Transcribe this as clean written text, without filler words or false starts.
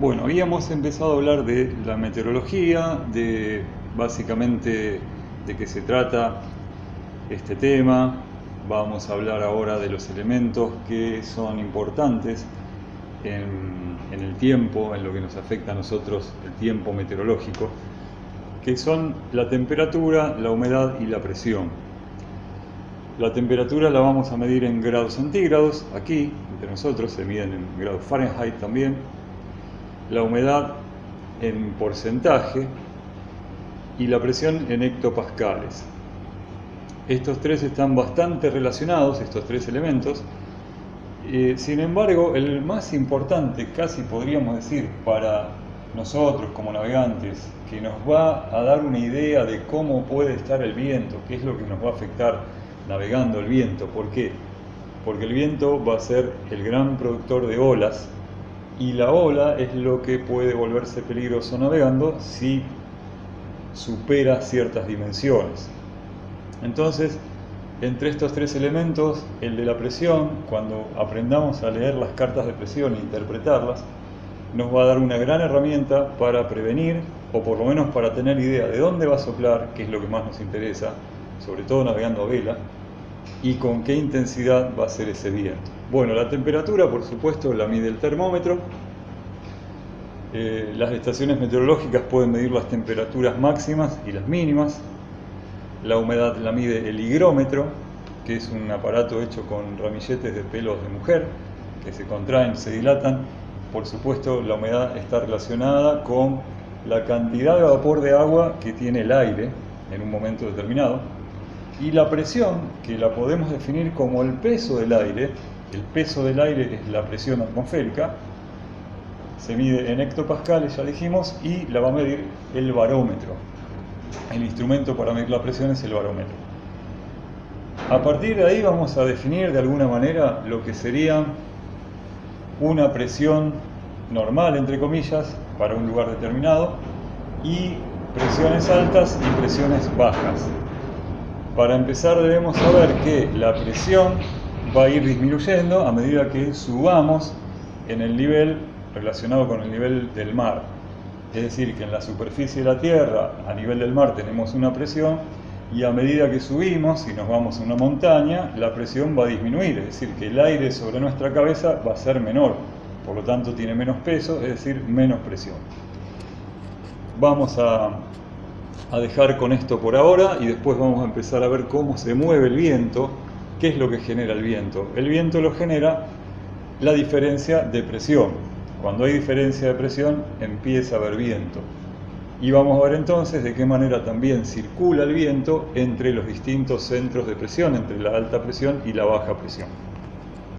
Bueno, habíamos empezado a hablar de la meteorología, de básicamente de qué se trata este tema. Vamos a hablar ahora de los elementos que son importantes en el tiempo, en lo que nos afecta a nosotros el tiempo meteorológico, que son la temperatura, la humedad y la presión. La temperatura la vamos a medir en grados centígrados, aquí, entre nosotros, se miden en grados Fahrenheit también. La humedad en porcentaje y la presión en hectopascales. Estos tres están bastante relacionados, estos tres elementos. Sin embargo, el más importante, casi podríamos decir, para nosotros como navegantes, que nos va a dar una idea de cómo puede estar el viento, qué es lo que nos va a afectar navegando el viento. ¿Por qué? Porque el viento va a ser el gran productor de olas, y la ola es lo que puede volverse peligroso navegando si supera ciertas dimensiones. Entonces, entre estos tres elementos, el de la presión, cuando aprendamos a leer las cartas de presión e interpretarlas, nos va a dar una gran herramienta para prevenir, o por lo menos para tener idea de dónde va a soplar, que es lo que más nos interesa, sobre todo navegando a vela, y con qué intensidad va a ser ese viento. Bueno, la temperatura, por supuesto, la mide el termómetro. Las estaciones meteorológicas pueden medir las temperaturas máximas y las mínimas. La humedad la mide el higrómetro, que es un aparato hecho con ramilletes de pelos de mujer, que se contraen, se dilatan. Por supuesto, la humedad está relacionada con la cantidad de vapor de agua que tiene el aire en un momento determinado. Y la presión, que la podemos definir como el peso del aire. El peso del aire es la presión atmosférica, se mide en hectopascales, ya dijimos, y la va a medir el barómetro. El instrumento para medir la presión es el barómetro. A partir de ahí vamos a definir de alguna manera lo que sería una presión normal, entre comillas, para un lugar determinado, y presiones altas y presiones bajas. Para empezar debemos saber que la presión va a ir disminuyendo a medida que subamos en el nivel relacionado con el nivel del mar. Es decir, que en la superficie de la Tierra, a nivel del mar, tenemos una presión, y a medida que subimos y nos vamos a una montaña, la presión va a disminuir, es decir, que el aire sobre nuestra cabeza va a ser menor, por lo tanto tiene menos peso, es decir, menos presión. Vamos a dejar con esto por ahora y después vamos a empezar a ver cómo se mueve el viento. ¿Qué es lo que genera el viento? El viento lo genera la diferencia de presión. Cuando hay diferencia de presión empieza a haber viento. Y vamos a ver entonces de qué manera también circula el viento entre los distintos centros de presión, entre la alta presión y la baja presión.